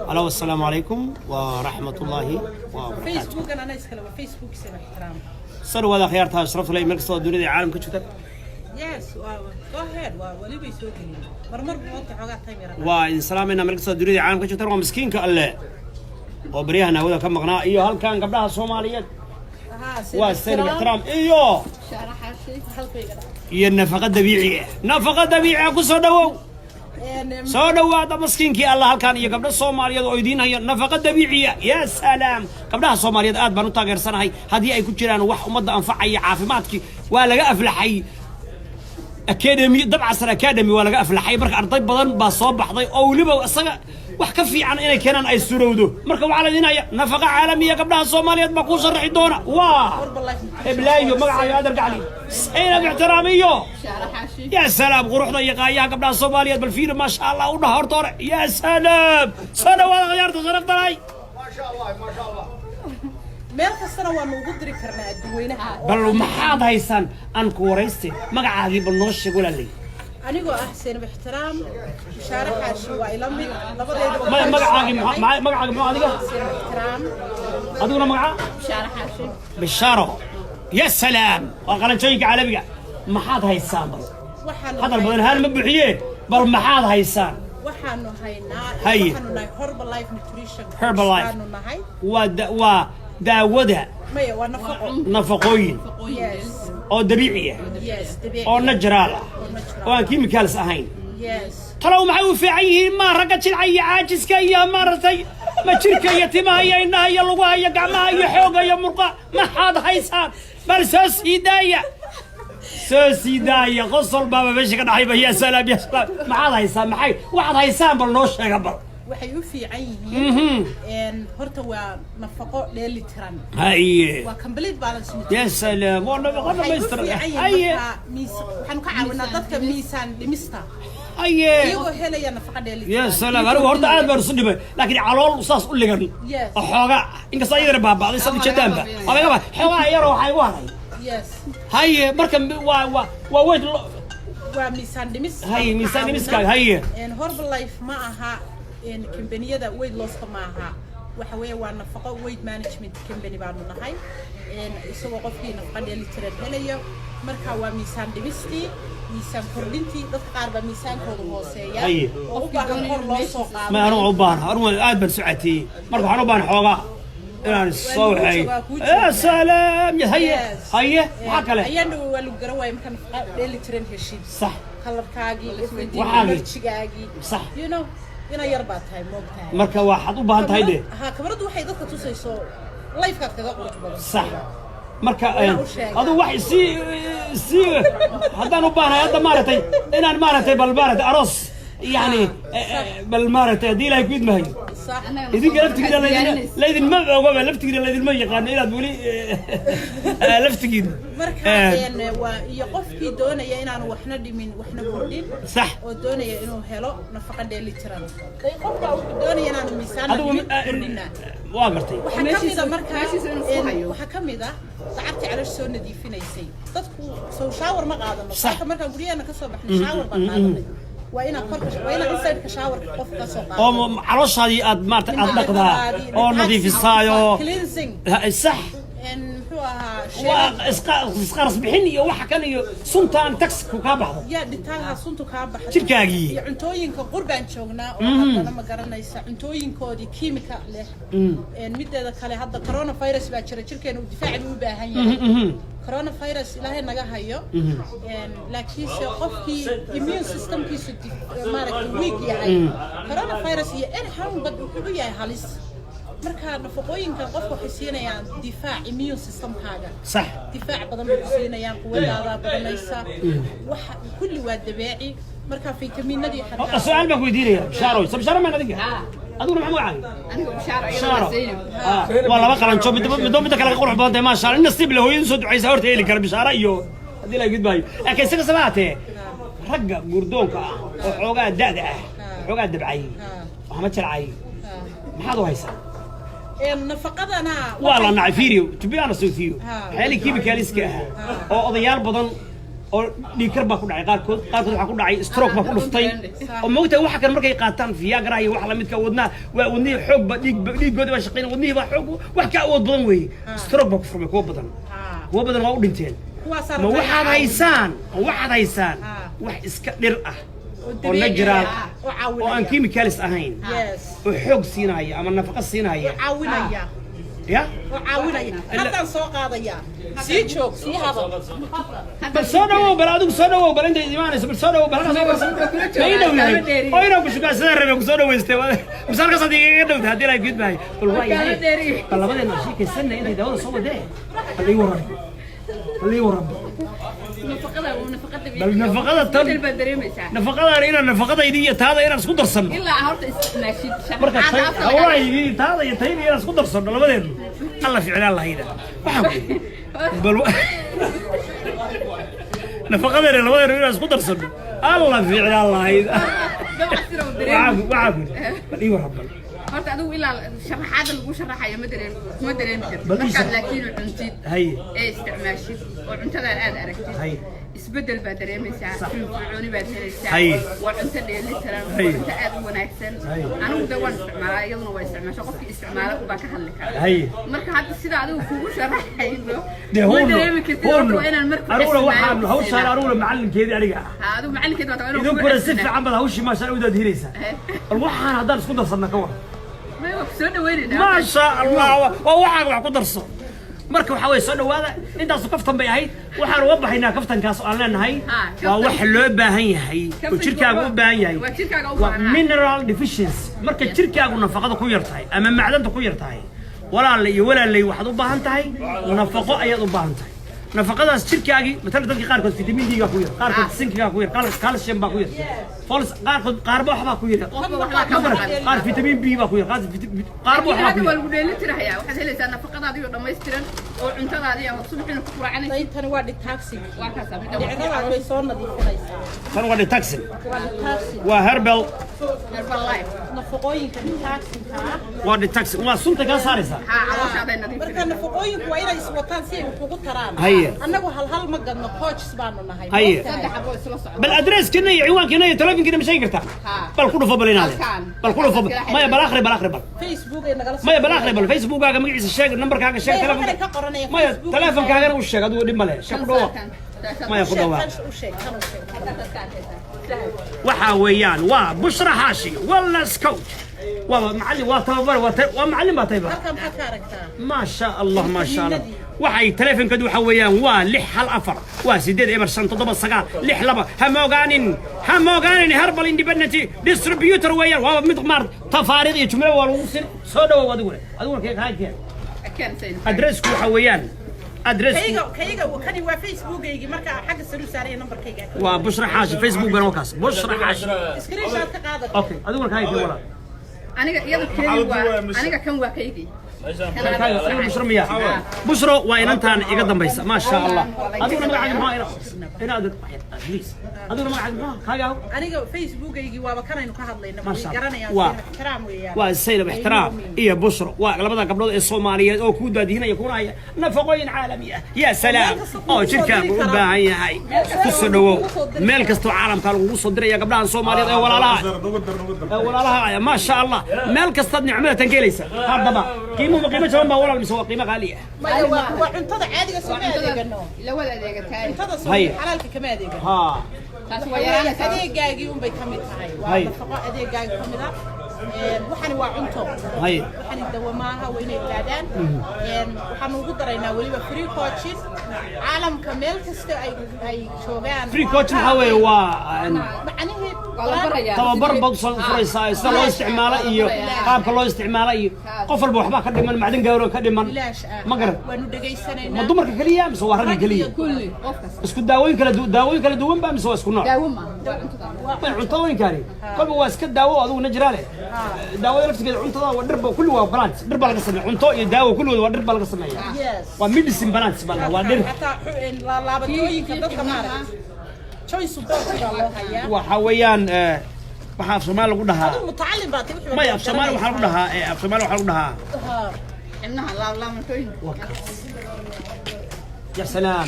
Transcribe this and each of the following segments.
الو السلام عليكم ورحمة الله وبركاته. فيسبوك أنا أسكله فيسبوك سنة احترام. صار هذا خيارتها شرفت لي مركز الدنيا العالم كشوتك. Yes, go ahead. ولي بيسوقني. مرمر بوقت حاجات تيميرة. وإن سلامنا مركز الدنيا العالم كشوتك ومسكين كأله. وبريهنا وذا كم مغناء إيوه هل كان قبلها الصوماليات؟ والسلام احترام إيوه. هي النفقة الدبيعية. نفقة دبيعية كسر soo dhawaada maskiinkii Allah halkaan iyo gabdhaha Soomaaliyeed oo idiinaya nafaqa dabiiciya ya salaam gabdhaha Soomaaliyeed aad baan u taageersanahay hadii ay ku jiraan wax umada anfacaya caafimaadkii waa laga aflaxay academy dabcan academy waa laga aflaxay marka arday badan baa soo baxday oo waliba isaga wax ka fiican inay keenan ay surowdo marka waxa la diinaya nafaqa caalamiya gabdhaha Soomaaliyeed ma ku sharxi doona waa iblaayo magaca aadar gacli sayna bixtiraamiyo يا سلام قروحنا يقايا قبل الصومالية بالفيلم ما شاء الله وده هرطور يا سلام سنة ولا غيرت صرفت لي ما شاء الله ما شاء الله مالك السنة ونوجد كرنا الدوينها بل ما حد هيسان أنك وريستي ما قاعد بالنص يقول لي أنا جو أحسن باحترام شارح عشوا إلى من ما قاعد ما هذا باحترام أدونا ما شارح عشوا بالشارع يا سلام وقال شيء على بقى ما حد هيسان هذا البدن هل مبحيه بل ما حد هيسان وحنو هينا هي وحنو ناي هربال لايف نيوتريشن هربال لايف وداودها ما هي نفقوين يس أو دبيعية يس دبيعية أو نجرالة أو كيميكالز أهين يس ترى معه في عيه ما رقت العي عاجز كيا مرتي ما شركة يتيمها هي إنها هي لغة هي قعمها هي حوقة هي مرقة ما حد هيسان بل سوس هداية سيدايا غصل بابا بيش كده حيبه يا سلام يا سلام ما عاد هيسام maxay waxad haysaan bal noo sheega bal waxay u fiican yihiin horta waa nafaqo dheeli tiran haye waa complete balance ya salaam waa nafaqo dhamaystiran haye waxaan ka caawinaa dadka miisaan dhimista haye iyagoo helaya nafaqo dheeli ya salaam anigu horta aad baan isu dhibay laakiin calool saas u ligan xooga inkasta ayadana baabaaday saddex jadaanba alaga xooga yar waxay u haray yes هاي مركب وويد وميسان دمس هاي ميسان دمس كا هاي إن هربال لايف معها إن كمبانية دا ويد لوس معها وحوي ونفقة ويد مانجمنت كمباني بعدنا هاي إن يسوى قفين نفقة اللي ترد هليا مركب وميسان دمستي ميسان كردينتي دكتور بميسان كردوسية هاي وقفين ما أنا عبارة أنا قاعد بنسعتي مركب أنا عبارة حوجا أنا الصوحي يا سلام يا هيا حكله هيا نقول جروا يمكن اللي ترين هالشيء صح خلف كاجي وحاجي صح you know هنا يربط هاي موقتها مركب واحد وبهانت هيدا ها كبرت واحد ضد توصي صو لايف كات كذا قلت صح مركب هذا واحد سي هذا نبانا هذا مارتي أنا مارتي بالمارتي أرص يعني بالمارتي دي لا يكيد ما هي صح إذا قلت كده لازم ما أقوى لفت كده لازم ما يقان إلى تقولي لفت كده مركان ويقف في دون يا وإحنا دي من وإحنا بردين صح ودون يا إنه هلا نفقد اللي ترى يقف دون يا إنه ميسان بردنا واقرتي وحكم إذا مركان وحكم إذا تعبت على السون دي فينا يسي تدخل سو شاور ما قاعدة صح مركان قولي أنا كسب إحنا شاور بقى وأنا فرقش وأنا إنسان كشاور قف كسوق أو عروس هذه أدمرت أطلقها أو نظيف الصايو صح إن هو وإسقار صبحيني وحكاني سنتان تكس كابه يا دتاها سنتو كابه تركاجي عنتوين كقربان شوقنا وهذا ما قرنا يسا عنتوين كودي كيميكا له إن مدة كله هذا كورونا فيروس باشر شركة ودفاع بيباهي كورونا فيروس إلهي نجاها يو لكن شقفكي immune system كيس مارك ويك يعني كورونا فيروس هي إرحم بدو هي هاليس مركا نفقوينka qofku xisiinayaan difaac immune system kaaga صح difaac badan buu siinayaan quwadaada badanaysa wax kulli waa dabeeci marka fiitamiinadii xataa su'aal baan ku weydiinaya bisharo sabsharo ma nadiga aduna maxaa wacay anigu bisharo wala ba qalan job midba kala qurux badan ma sha Allah nasiib lahu in soo ducaysa horta heli kar bisharo iyo hadii la gudbaayo laakiin isaga sabaatee ragga gurdoonka ah oo xoogaa daada ah xoogaa dabcay waxa ma jircay maxaad u haysaa nafaqadana wala nacfiiriyo to be honest with you hali chemicalska oo odayaal badan oo dhiikar baa ku dhacay qaarkood waxa ku dhacay stroke baa ku dhuftay oo moogta waxa kan markay qaataan Viagra iyo wax la midka wadnaa waa wadnii xoog ba dhiigooda ba shaqeyn wadnii ba xoog wax ka awood badan weey stroke baa ku furmay kuwa badan waa u dhinteen ma waxaad haysaan wax iska dhir ah oo natural oo aan chemicals ahayn oo xoog siinaya ama nafaqo siinaya caawinaya يا هذا سوق هذا يا سيجوك سي هذا بالصدق وبلادك صدق وبلند إيمان بالصدق وبلند ما يدوي أو ينام بشو كاسر ربنا صدق ويستوى مسار قصدي يدوي هذه لا يجد باي والله الله بدنا نشيك السنة إنت دور صوب ده اللي ورا نفقة إلى نفقة يدي هذا إلى سكوتر صن إلا عرفت ماشي مركز والله يدي هذا يتهيني إلى سكوتر صن ولا بدين الله في علاه الله هنا بل نفقة إلى سكوتر صن الله في علاه الله هنا وعافي بل ربنا هرت أدو إلا شرحات اللي شرحها ما درين كده لكن العنتيد هي استعماشي والعنتيد الآن أركتيد هي isbedel baa dareemaysaa firfircooni baad helaysaa waa cunto dheelitiran waa cunto aad u wanaagsan anigu de waan isticmaalaa iyaduna waa isticmaasha qofkii isticmaala ubaa ka hadli kara marka hadda sida adigu kugu sharaxayno ma dareemi kartid waa inaan marka aniguna waxaan hawshaan aniguna macalinkeedii aniga ah adigu macalinkeed waa inuu idinkuna si fiican baad hawshii maashaan udaad helaysaa bal waxaan haddaan isku darsanna ka war soo dhaweynayna maasha allah waa waxaan wax ku darso marka waxa way soo dhawaada intaas kaftan bay ahayd waxaan uga baxaynaa kaftankaas oo aan leenahay waa wax loo baahan yahay oo jirkaagu u baahan yahay waa mineral deficiency marka jirkaagu nafaqada ku yartahay ama macdanta ku yartahay walaalay waxaad u baahan tahay nafaqo ayaad u baahan tahay nafaqadaas jirkaagi مثلا dadka qaar kood vitamin D ga ku yar qaar kood zinc ga ku yar qaar calcium ba ku yar fols qaar ba wax ba ku yar qaar vitamin B ba ku yar qaar ba wax ba ku yar wal gudeel tirahaya waxaad helaysaa nafaqadaadii oo dhameystiran oo cuntadaadii oo subaxina ku quracanaysa tan waa detoxing waa ka sameeyay dhinaca way soo nadiifinaysaa tan waa detoxing waa herbal life nafaqooyinka detoxing waa detoxing waa sunta ka saaraysa calooshaada nadiif marka nafaqooyinku waa inay iswataan si ay ugu taraan annagu hal ma gadno coaches baanu nahay saddex abo isla socdo bal adrees kina iyo ciwaan kina iyo telefoon kina ma sheegi kartaa bal ku dhufo balinaade bal ku dhufo maya bal akhri bal facebook ay nagala maya bal akhri bal facebook kaaga magaciisa sheeg numberkaaga sheeg telefoon maya telefonkaaga u sheeg aduu dhib male sheeg dhawo maya ku dhawa waxa weeyaan waa bushra haashi wellness coach ومعلم وتوفر ومعلم بطيبة ما شاء الله ما شاء الله وحي تلفن كدو حويان ولح الأفر وسيدي إبرسان تضب الصقال لح لبا هموغانين هربل اندبنتي ديستربيوتر ويان ومضمار تفاريغ يجمله والوصل صدوا ودوله كيف هاي كيف أدرسكو حويان أدرس كيجا وكاني وفيسبوك يجي مركا حق السلوك ساري نمبر كيجا وبشرى حاجة فيسبوك بنوكاس بشرى حاجة سكرين شوت قاعدة أوكي أدور هاي ولا أنا كم واقعي بشرى وين أنت يقدم بيس ما شاء الله أدور ما عاد ما هنا أدور بليز أدور ما عاد ما كاجاو أنا فيسبوك يجي وبكرة إنه كهذا لنا قرنا يا احترام ويا والسيد باحترام إيه بشرى وقلبنا قبل الصومالية أو كودا هنا يكون هاي نفقين عالمية يا سلام أو شركة باهي هاي تصدقوا ملك استو عالم كانوا وصل يا قبلها الصومالية ولا لا ما شاء الله ملك استدني عملها تنقليسة هذا بقى قيمة جوان ولا المسوا قيمة غالية. وعنتظر عادي قسمة ديجنو. لا ولا ديجت هاي. عنتظر صوي حلال كمان ديجن. ها. هذه جاي يوم بيكمل هاي. وفقا هذه جاي كملها. وحنا وعنتو. هاي. وحنا الدوامها وين البلدان. وحنا قدرنا ولي بفري كوتشين. عالم كمل كست أي شوغان. فري كوتشين هواي معناه تبر بوصل فريسا استلوا استعماله إيوه قاب كله استعماله إيوه قفل بوحبا كده من معدن جورو كده من ما قرر ما دمر كلية مسواه رجل كلية بس كده داوين كلا دوين بقى مسواه سكنار ما عنطوين كاري كل بواس كده داو هذا ونجراله داوي نفس كده عنطوا ودربه كله وبلانس درب على قسمه عنطوا يداو كله ودرب على قسمه وميدسين بلانس بالله ودرب حتى لا بتوين كده كمان وحويان waxaa Soomaaliya lagu dhahaa mutacallim baad ma af Soomaaliya waxa lagu dhahaa af Soomaaliya waxa lagu dhahaa حناها لا منتوين يا سلام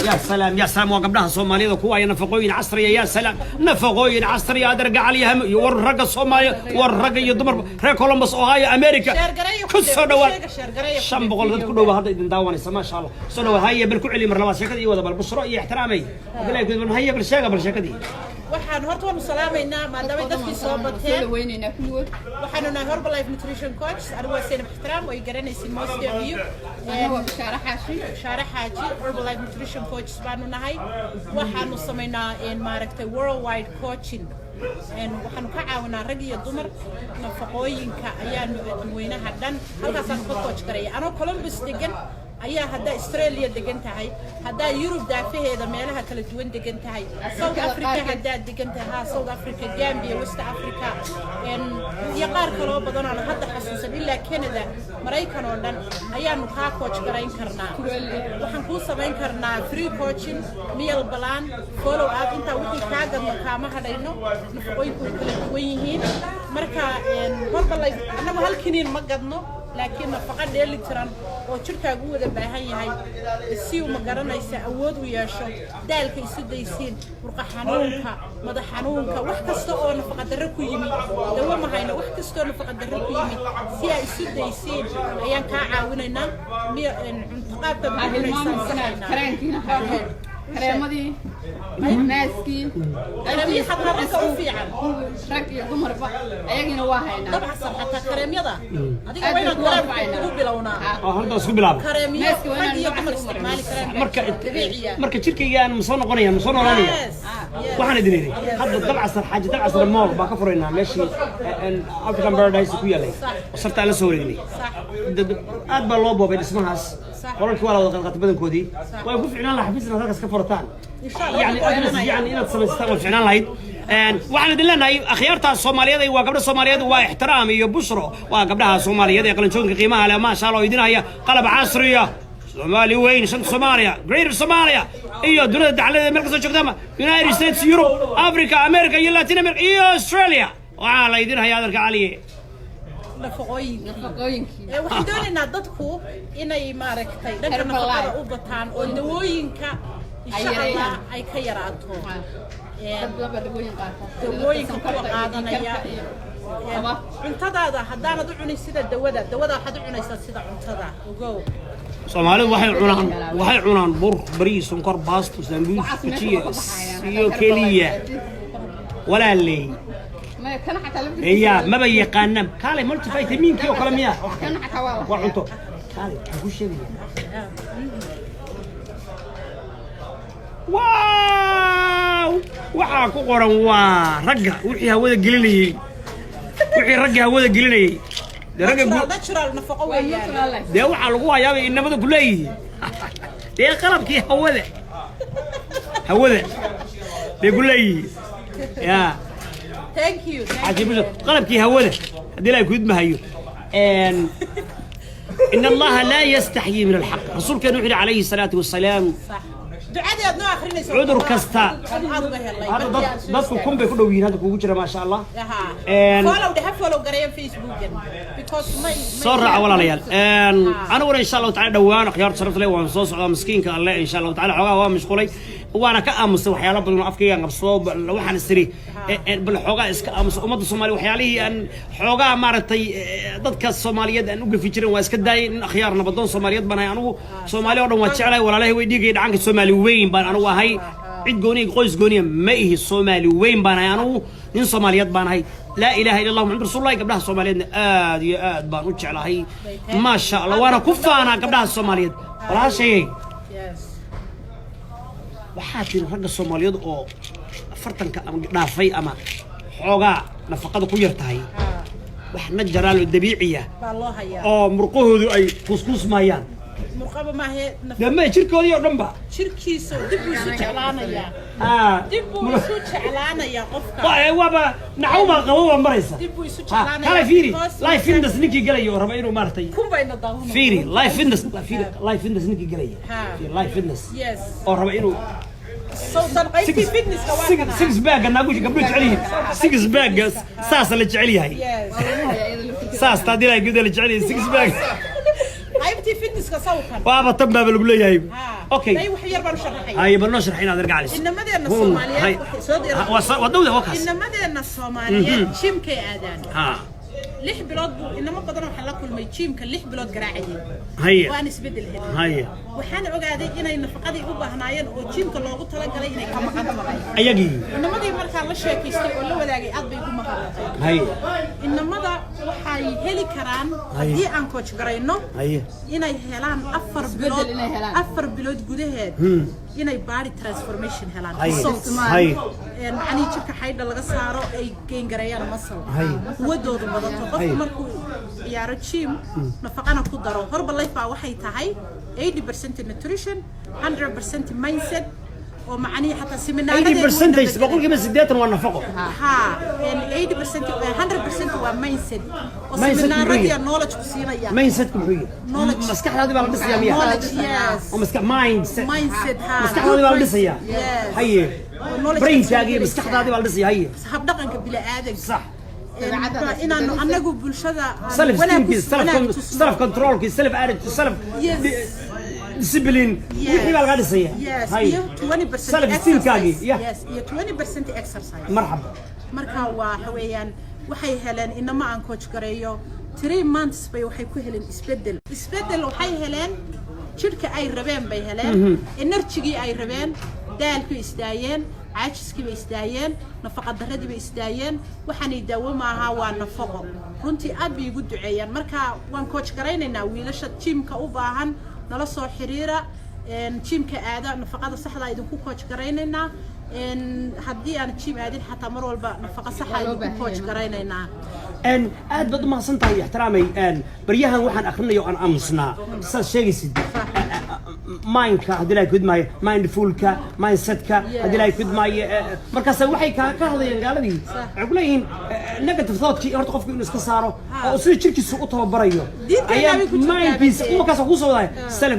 يا سلام يا سلام وقبلها الصومالية كوا نفقوين عصرية يا سلام نفقوين عصرية أدرج عليها والرقة الصومالية والرقة يضمر ري كولومبوس أوهايو أمريكا كل سنوات شام بقول ذلك كله هذا يدنداوان ما شاء الله سنوات هيا بالكل اللي مرلوا شكل يوضع بالبصرة احترامي بلا يقول هيا بالشاقة دي waxaan horta waan salaamaynaa maadaama dadkii soo bateen waxaanu nahay Herbalife Nutrition Coach anigu waa Seenab Ixtiraam way garanaysiin most of you Sharax Xaaji Herbalife Nutrition Coach baanu nahay waxaanu sameynaa maaragtay worldwide coaching waxaanu ka caawinaa rag iyo dumar nafaqooyinka ayaanu dadweynaha dhan halkaasaan ka coach garay anoo Columbus degan ayaa hadda Australia degan tahay hadda Europe daafaheeda meelaha kala duwan degan tahay South Africa hadda degan tahay South Africa Gambia West Africa iyo qaar kale oo badan oo hadda xasuusan ilaa Canada Mareykan oo dhan ayaanu ka coach garayn karnaa waxaan ku sameyn karnaa free coaching meal plan follow up inta wixii ka gadno kaama hadayno nafaqooyinku kala duwan yihiin marka Herbalife anagu hal kiniin ma gadno laakiin nafaqa dheeli tiran oo jirkaagu wada baahan yahay si uu ma garanaysa awood u yeesho daalka isu daysiin murqa xanuunka madax xanuunka wax kasta oo nafaqa darro ku yimi dawo ma hayno wax kasta oo nafaqa darro ku yimi si ay isu daysiin ayaan ka caawinaynaa cunto qaabka كريمدي ماسكي كريمي حتى رك وفيعا رك يا دمر با ايغينا وا هينا طبعا حتى كريميدا اديك وين الكلام ku bilowna halda isku bilaab كريمي ماسكي وين iyo dumar isticmaali kareen marka jirkayga aan soo noqonaya waxaan idin hadda dabcasar xaaji dabcasar mool baa ka furaynaa meeshii African Paradise ku yaalay sarta la soo wareegnay aad baa loo boobay dhismahaas qoralkii waa la wada qalqatay badankoodii way ku ficnaan la xafiisna halkaas ka furtaan يعني إن تصمستان وفعنا لايد وعن دلنا أخيارتها الصومالية وقبل الصومالية واحترام يبشروا وقبلها الصومالية يقولون شو قيمة على ما شاء الله يدينا هي قلب عصرية صومالي وين شن صوماليا غير صوماليا إيوه دون على مركز الشقدامة يونايتد ستيتس يوروب أفريقيا أمريكا لاتين أمريكا إيوه أستراليا وعلى يدينا هي هذا الكعالية nafaqooyin waxaan doonaynaa dadku inay maaragtay dhanka nafaqada u bataan oo dawooyinka insha Allah ay ka yaraato dawooyinka kuwa qaadanaya cuntadaada haddaanad u cunin sida dawada waxaad u cunaysaa sida cuntada ogow Soomaalidu waxay cunaan bur bariis sonkor baasto sambuus cheese iyo keliya walaalay ما كان حتى لبس هي ما بيقانم كالي ملتي فيتامين كيو كلاميا كان حتى والله وعنتو كالي اقول شيء واو waxaa ku qoran waa ragga wixii hawada gelinayay wixii ragga hawada gelinayay ragga natural nafaqo weeyaan de waxa lagu hayaa inamada kuleeyay de qalabkii hawada de kuleeyay ya thank you عجيب قلبك هوده هدي لا يكون مهيو إن الله لا يستحيي من الحق رسول كان يقول عليه الصلاة والسلام صح دعادي أدنى آخرين يسوي عذر كستا هذا ضد كم بيكونوا وين هذا كوجرة ما شاء الله فولو ده فولو قريب فيسبوك because صرع ولا ليال أنا ورا إن شاء الله تعالى دوان خيار صرفت لي وانصوص على مسكين كالله إن شاء الله تعالى حقا هو مشغولي وانا كأمس وحياة بدون أفكار قبصوب لوحنا السري بالحقا إسك أمس أمد الصومالي وحياليه أن حقا مارتي ضد الصوماليات أن أوقف في جرين واسكت داي خيارنا بدون صوماليات بنا أنا صومالي ولا واتشعله ولا له ويديك عنك الصومالي وين بنا أنا وهاي عد جوني قوس جوني ما هي الصومالي وين بنا أنا إن صوماليات بنا هاي لا إله إلا الله محمد رسول الله قبلها الصوماليات آد بنا واتشعله هاي ما شاء الله وأنا كفانا قبلها الصوماليات ولا شيء waxaa jira ragga Soomaaliyeed oo afartanka ama dhaafay ama xoogaa nafaqada ku yartahay wax najaraal dabiiciya oo murqahoodu ay kuskusmayaan murqaba ma he dama jirkoodii oo dhanba jirkiisa dib u soo jeclaanaya dib u soo jeclaanaya qofka waba naxuma qabo maraysa dib u soo jeclaanaya kala fiiri life fitness ninkii galayo raba inuu maartay kumbayna daawno fiiri life fitness ninkii galayo life fitness yes oo raba inuu صوتاً قيتي فيتنس كواكنا سيكس باج أنا أقول قبل تعليه سيكس باج ساس اللي تعليه هاي ساس تادي لا يقدر اللي تعليه سيكس باج قيبتي فيتنس كسوكا بابا طب ما بقول لي هاي اوكي اي وحير بنشرحي هاي بنشرح هنا ارجع لي ان مدينه الصوماليه ودوده وكاس ان مدينه الصوماليه شيمكي اادان ها لح بلاد انما قدرنا waxa la kulmay jiimka 6 bilood garaacayay هي waan isbedel helay هي waxaan ogaaday inay nafaqadii u baahnaayeen oo jiimka loogu tala galay inay ka maqan tahay ayagi inamadii marka la sheekaystay oo la wadaagay aad bay ugu mahadnaqay هي inamada waxay heli karaan hadii aan coach garayno هي inay helaan 4 bilood gudaheed inay body transformation helaan هي يعني jirka xaydha laga saaro ay gain gareeyaan muscle wadoodu badato qofku markuu ciyaaro gym nafaqana ku daro horba life baa waxay tahay 80% nutrition 100% mindset oo macnaheedu xataa seminaarada 80% بقول كده سديتنا والنفقه ها يعني 80% 100% waa mindset oo seminaarada knowledge ku siinaya mindset ku xigay maskaxdaadi baa la dhisaya miya oo mindset ها maskaxdaadi baa la dhisaya haye brain taagi maskaxdaadi baa la dhisaya haye hab dhaqanka bila aadan صح inaanu anagu bulshada self control self self discipline wixii baa laga dhisaya haye 20% self esteem kaagi yes iyo 20% exercise marxaba marka waa weeyaan waxay heleen inama aan coach gareeyo 3 months bay waxay ku heleen isbedel waxay heleen jirka ay rabeen bay heleen energy ay rabeen daalku istaayeen عاجزكي بيستايين نفقة درادي بيستايين وحني داومها ونفقه runtii aad bay ugu duceeyaan marka waan coach gareynaynaa wiilasha teamka u baahan nala soo xiriira teamka aada nafaqada saxda idinku coach gareynaynaa haddii aan team aadin xataa mar walba nafaqa sax ah idinku coach gareynaynaa aad bad ma san tahay ixtiraamay baryahan waxaan akhrinayo aan aamusnaa saas sheegaysid mindka hadii la kudmaayo mindfulka mindsetka hadii la kudmaayo markaas waxay ka hadlayaan gaaladii waxay ku leeyihiin negative thought horta qofku inuu iska saaro oo sida jirkiisu u tababarayo ayaa mind peace oo kaas ku soo waday self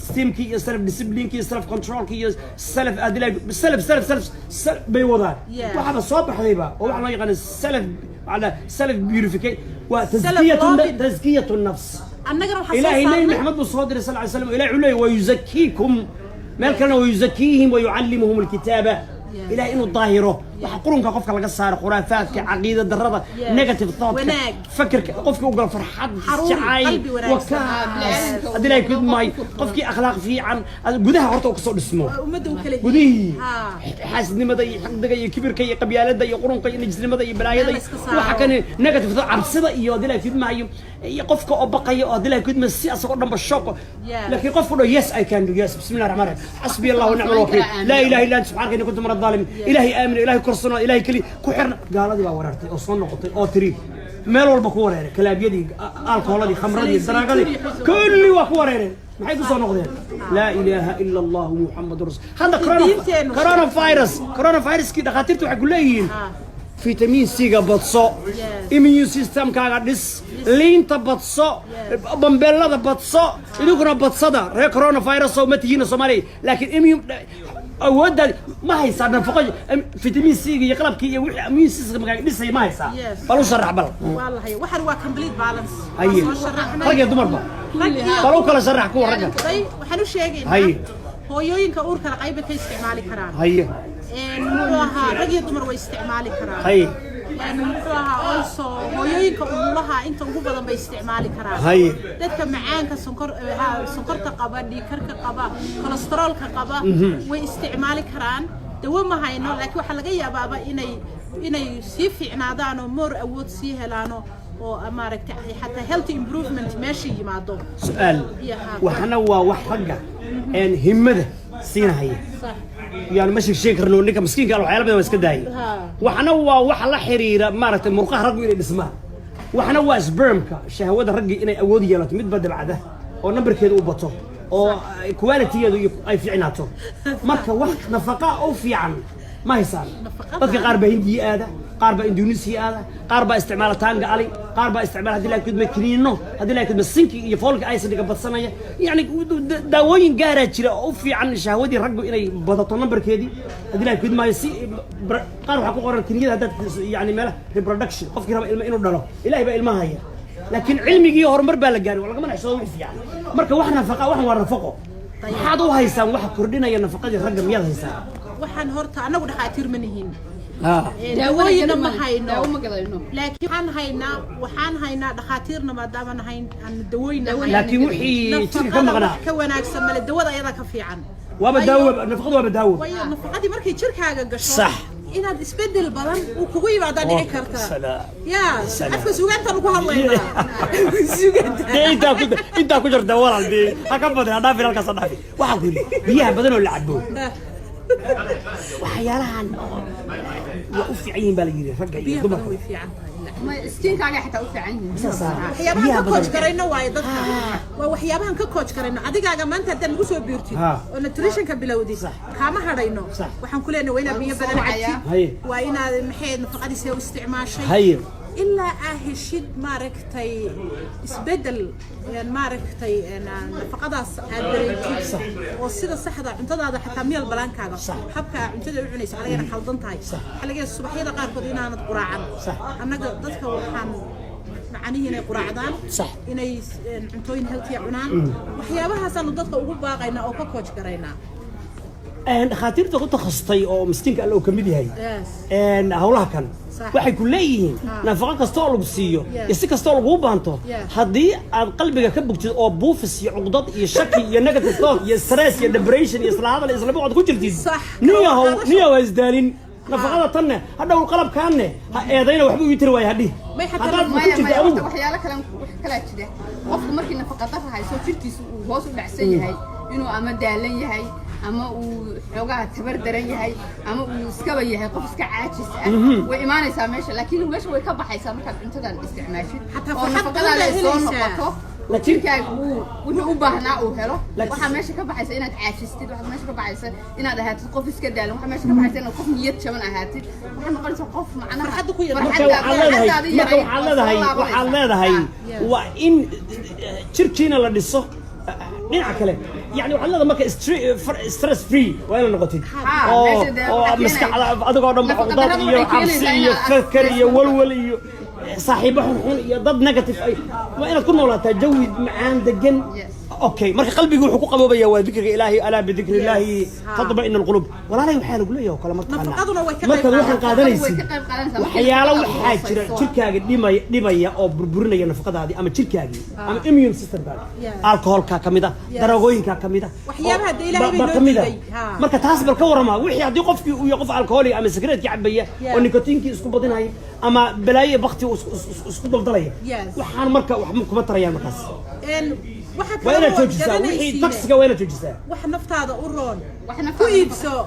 esteem ki self discipline ki self control ki self hadii la self bay wada waxa soo baxdayba oo waxa loo yaqaan self على self purification وتزكية النفس إلهي نبي محمد صلى الله عليه وسلم إلهي عليه ويزكيكم مالكنا ويزكيهم ويعلمهم الكتابة إلهي إنه ظاهره وحقرون كقفك لقى صار خرافات كعقيدة درضة نيجاتيف ثوت فكر قفك وقال فرحات شعاي وكاس أدري كل ماي قفك أخلاق في عن جودها عرضه كسر اسمه جودي حاسني ماذا حق كبير كي قبيلة ده يقولون كي نجزني ماذا يبلاي ده وحكني نيجاتيف ثوت عبصة إياه أدري كل ماي قفك أبقى أدري كل من السياسة قرنا بالشوق لكن قفك له يس I can do yes بسم الله الرحمن الرحيم حسبي الله ونعم الوكيل لا إله إلا أنت سبحانك إني كنت من الظالمين إلهي آمن إلهي كرسنا إلهي كلي كحرنا قال هذه باورتي أصلا نقطة أو تري مال والبكورة كلاب يدي الكحول دي خمر دي سراقة دي كل وكورة ما حد يصير نقطة لا إله إلا الله محمد رسول هذا كورونا فيروس كده خاطرته حقول لين فيتامين سي بتصو إيميون سيستم كاغادس لين تبتصو بمبلا بتصو يدوكنا بتصدا هي كورونا فيروس ومتيين الصومالي لكن إيميون أود ما هي صار نفقة فيتامين سي يقلب كي إيميون سيستم كاغادس ما هي صار بلو شرح بلا والله هي واحد هو كمبليت بالانس هي رجع دمر بلو كلا شرح كور رجع وحنو شيء هي هو يوين كأور كرقيب كيس استعمالي كران هي نوعها رجع دمر واستعمالي كران هي نوعها also هو يوين كأولها أنت نقول باستعمالي كران هي ذاتك معان سكر تقبل ديكر كقبا كوليسترول كقبا واستعمالي كران دوما هاي إنه لكن وحلقة يا بابا إني سيف عنادانو مور أود سيه لانو وأمارك حتى health improvement ماشي يمادو سؤال وحنا وحقة إن همده سين هي صح يعني ماشي شيء كرنو نيكا مسكين قالوا عيال بدنا مسكين داي وحنا وحلا حريرة مارت مرقة رجل إلى اسمها وحنا واسبرم كا شهوة الرجل إني أودي يلا تمد بعده أو نمبر كده وبطه أو كواليتي أي في عناته مركا وقت نفقة أو في عن ما يصير dadka qaar ba hindi aada qaar ba indonesia aada qaar ba isticmaala tanga ali qaar ba isticmaala hadii la kudma kiniino hadii la kudma sinki iyo foolka ay sadiga badsanaya yani daawooyin gaar ah jira oo fiican shahwadii raggu inay badato numberkeedii hadii la kudma si qaar waxa ku qoran kiniyada hadda yani meel reproduction qofkii raba ilmo inuu dhalo ilaahay ba ilmaha haya لكن علمي هرمر بالجاري ولا كمان عشان وحش يعني مركب واحد نفقة واحد ورفقه حد وهيسان واحد كردنا يا نفقة الرقم يلا هيسان waxaan horta anagu dhaqaatiir ma nihiin daawooyina ma hayno daawo ma gadayno laakiin waxaan haynaa dhaqaatiirna maadaama nahayn aan dawooyina laakiin wixii jirka ka maqnaa ka wanaagsan male dawada ayada ka fiican waba daawo nafaqadu waba daawo way nafaqadii markay jirkaaga gasho sax inaad isbedel badan uu kugu yimaado dhici karta yaa afka suugaanta lagu hadlaynaa suugaanta inta ku jirta walaaldi ha ka badan dhaafin halkaas dhaafi waxa ku yiri biyaha badan oo la cabo waxyaalahan waa u fiican baa la yiri ragga iyo dumarka way fiican ma iskiinkaaga xitaa u fiican waxyaabahan ka coach garayno waayo dadka waa waxyaabahan ka coach garayno adigaaga maanta hadda nagu soo biirtid oo nutritionka bilowdi kaama hadhayno waxaan ku leenahay waa inaad biyo badan cabtid waa inaad maxay nafaqadiisa u isticmaashay ilaa aheshid maaragtay isbedel maaragtay nafaqadaas aad dareentid oo sida saxda cuntadaada xataa meel balaankaaga habka cuntada u cunaysa adigana khaldan tahay xilliga subaxyada qaarkood inaanad quraacan annaga dadka waxaan macanihi inay quraacdaan inay cuntooyin healthy cunaan waxyaabahaasaan dadka ugu baaqaynaa oo ka coach garaynaa dhakhaatiirta ku takhasustay oo miskiinka alle uu ka mid yahay hawlaha kan waxay ku leeyihiin nafaqo kasta oo lagu siiyo iyo si kasta oo lagu baanto haddii aad qalbiga ka bugtid oo buufis iyo cuqdad iyo shaki iyo negative thought iyo stress iyo depression iyo isla hadal isla buuqad ku jirtid niyahow isdaalin nafaqada tanne hadhow qalabkaanne ha eedayna waxba uu tiri waay hadhii waxyaalo kala jira qofku markii nafaqa darro hayso jirkiisu uu hoos u dhacsan yahay inuu ama daalan yahay ama uu xoogaa tabar daran yahay ama uu iskaba yahay qof iska caajis ah way imaanaysaa meesha laakiin meesha way ka baxaysaa markaad cuntadan isticmaashid oo nafaqadaada ay soo noqoto jirkaaga wuxuu u baahnaa uu helo waxaa meesha ka baxaysa inaad caajistid waxaa meesha ka baxaysa inaad ahaatid qof iska daalan waxaa meesha ka baxaysa inaad qof niyad jaban ahaatid waxaa noqonaysaa qof macnaha waxaad leedahay waa in jirkiina la dhiso dhinaca kale يعني وحنا ما ستريس فري وين نقطتي مسكح أدقى دم عقدات إيو عبسية فكر إيو ولول إيو صاحبهم يا ضد نيجاتيف أي وين كنا ولا تجوي معان دجن أوكي مركي قلبي يقول حقوق أبويا وذكر إلهي ألا بذكر الله تطمئن القلوب ولا لا يحال يقول له وكلام مركي روح القادري وحياله وحاجة شركة ديما أو بربرنا ينفقد هذه أما شركة أما إميون سيستم بعد الكحول كميدا دراغوين كميدا وحياها إلهي كميدا مركي تحسب الكورة ما وحي عاد يقف الكحولي أما سكرت يعبيه والنيكوتين كي اسكو بدين هاي أما بلاي بختي اسكو ضليه وحان مركي وحمكم تريان مكاس وين توجسا وحي تكسك وين توجسا وح نفتاده أورون وحنا كويبسو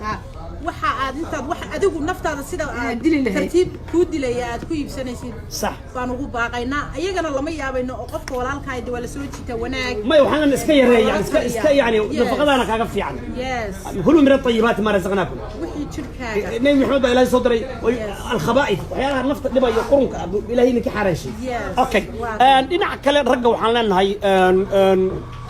وح أنت وح أدوق نفتاده سيدا ترتيب كود ليا كويب سنسيد صح فأنا أقول باقينا أيجنا لما يابينه أقف ولا الكايد ولا سويت توناك ما يوحنا نسكير يعني يعني نفقدنا كعف يعني كل من الطيبات ما رزقناكم وحي شركة نبي محمد إلهي صدري الخبائث وحيانا النفط اللي بقى يقرنك إلهي نك حراشي أوكي إننا كلا رجع وحنا هاي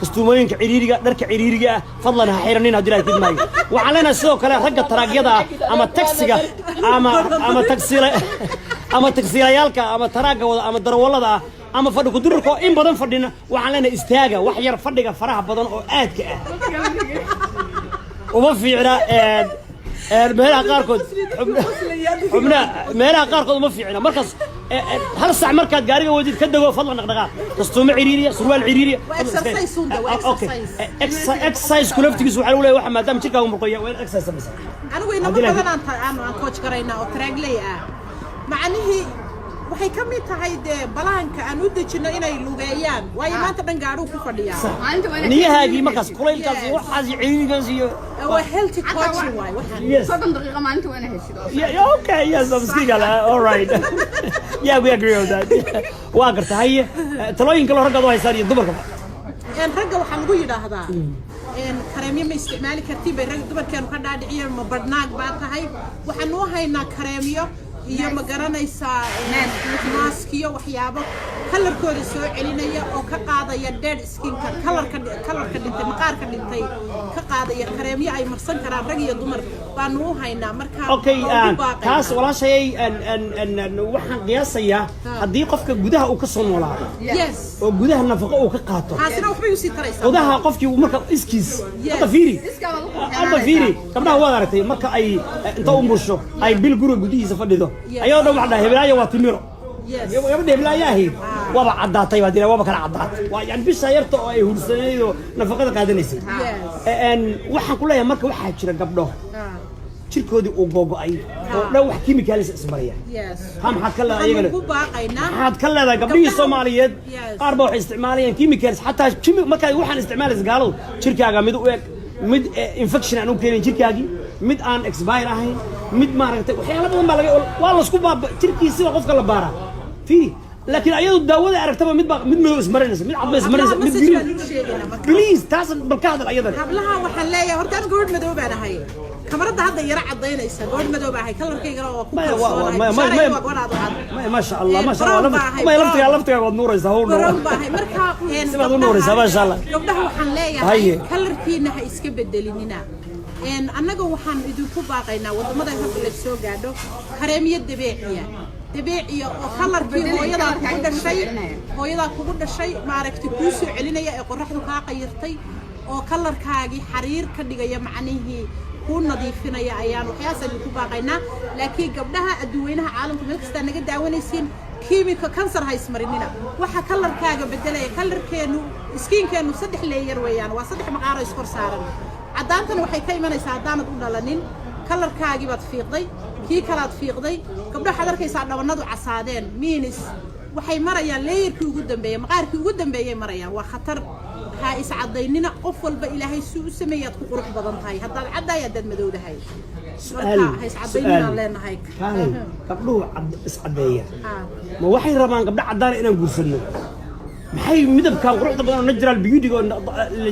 كستومين كعريرجة درك عريرجة فضلا حيرانين هدي لا تدمي وعلينا سو كلا رجع تراجيدا أما تكسيجا أما تكسيريالك أما تراجع أما دروالله أما فدك درك إن بدن فدينا وعلينا استياجا وحير فدك فرح بدن أو آدك وما في عراء مهلا قاركود مهلا قاركود ما في عنا مركز هل الساعة مركز قاري وديت كده فضلا نقدقها تصوم عريرية سروال عريرية اوكي اكسايز كلها تجلس وحلو ولا واحد ما دام تشيكا ومرقية وين اكسايز بس انا وين مثلا انا كوتش قرينا او تراجلي معنيه waxay ka mid tahay balaanka aan u dejino inay lugeeyaan waayo maanta dhan gaadhu ku fadhiyaa niyahaagii markaas kulaylkaas iyo waxaas iyo ciriirigaas iyo waa healthy coaching waayo waxaan 30 daqiiqo maalinta waan heshido okay yes I'm speaking all right yeah we agree on that waa gartay talooyinka loo ragado haysan iyo dumarka ragga waxaan ugu yiraahdaa kareemyo ma isticmaali kartiin bay rag dumarkeenu ka dhaadhiciyeen ma badnaag baa tahay waxaan u haynaa kareemyo iyo ma garanaysaa maaskiyo waxyaabo كلر كود سو علينيا أو كقاضية ديد سكين كلر كدنتي مقار كدنتي كقاضية كريمية أي مرسن كرام رجية دمر بانوها هنا مركب أوكي كاس ولا شيء أن وحنا قياسية هدي قفك جودها وكسر ولا يس وجودها النفقة وكقاطع حاسنا وحبي يسيطريس وده قفك ومركب إسكيز هذا فيري هذا فيري كم هو دارتي مركب أي أنت أمبوشو أي بالجرو جودي سفر ده أيوة ده واحدة هبلاية واتميرو يبدأ هبلاية هي وضع عدات طيب هذه وضع كان عدات يعني بس سيرته أي هو السنة نفقة قاعدين يصير إن وحنا كلها مركب واحد شرق قبله شركودي وجوجو أي لو حكي مكالس اسمرية هم حكلا أيقله حكلا ذا قبلي الصوماليات 4 استعماليا كيميكالز حتى كم ما كان واحد استعمال قالوا شركة قامت مد انفكشن أنو كين شركة مد أن إكسباير هاي مد ما رأيت وحيلا بدهم بالله والله سكوب شركة يصير قف كلا بارا في لكن أيضا الدواء عرفتها مد اسمرنا مد عظم اسمرنا مد بليز تاسن بالكهذا أيضا قبلها وحلايا ورتان قرد مدوب أنا هاي كمرد هذا يرعى الضينا يسا قرد مدوب هاي كلر كي يقرأ ما شاء الله ما شاء الله ما يلفتك نور يسهون نور يسهون ما شاء الله قبلها وحلايا كلر كينا هاي اسكب الدليننا إن أنا جو وحن يدو كوباقينا وضمضة هذا السوق هذا كريمية دبيعية وخلر كي هو يدا كود الشيء ما عرفت كوسو علينا يا قرحة كاقيرتي وكلر كاجي حرير كدقة معنيه كون نظيفنا يا أيام وحياس اللي كوباقينا لكن قبلها أدوينها عالم كمل كستان قد عوانيسين كيميكا كانسر هاي سمريننا وح كلر كاجا بدلية كلر كانوا سكين كانوا صدح لير ويان وصدح مقارا يسكر سارن عدانتنا وحي كيمانا يساعدانا تقولنا لنين كلر كاجي بتفيقضي كي كلاد فيقضي قبل حضرك يساعدنا ونادو عصادين مينس waxay marayaan leeyirkii ugu dambeeyay maqaarkii ugu dambeeyay marayaan waa khatar ha iscadaynina qof walba ilaahay suu sameeyad ku qurux badan tahay haddaad caddaaya dad madowdahay marka ha iscadaynina leenahay qabdhuhu iscadeeya ma waxay rabaan qabdha cadaan inaan guursano maxay midabkan quruxda badan oo natural beauty oo